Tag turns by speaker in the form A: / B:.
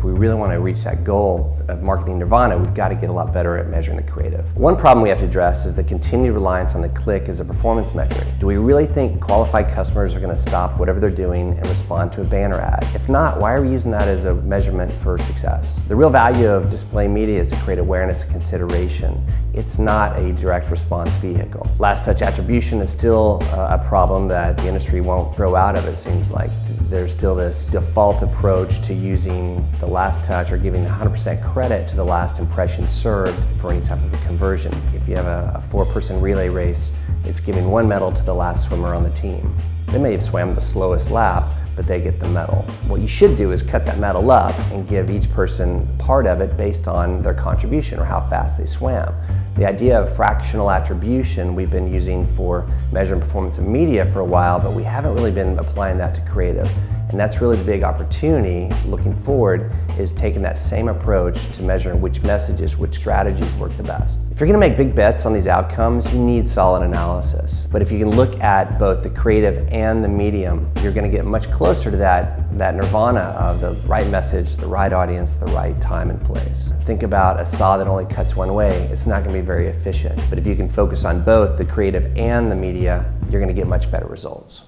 A: we really want to reach that goal of marketing nirvana, we've got to get a lot better at measuring the creative. One problem we have to address is the continued reliance on the click as a performance metric. Do we really think qualified customers are going to stop whatever they're doing and respond to a banner ad? If not, why are we using that as a measurement for success? The real value of display media is to create awareness and consideration. It's not a direct response vehicle. Last touch attribution is still a problem that the industry won't grow out of, it seems like. There's still this default approach to using the last touch or giving 100% credit to the last impression served for any type of a conversion. If you have a 4-person relay race, it's giving 1 medal to the last swimmer on the team. They may have swam the slowest lap, but they get the medal. What you should do is cut that medal up and give each person part of it based on their contribution or how fast they swam. The idea of fractional attribution we've been using for measuring performance of media for a while, but we haven't really been applying that to creative. And that's really the big opportunity looking forward, is taking that same approach to measuring which messages, which strategies work the best. If you're going to make big bets on these outcomes, you need solid analysis. But if you can look at both the creative and the medium, you're going to get much closer to that nirvana of the right message, the right audience, the right time and place. Think about a saw that only cuts one way. It's not going to be very efficient. But if you can focus on both the creative and the media, you're going to get much better results.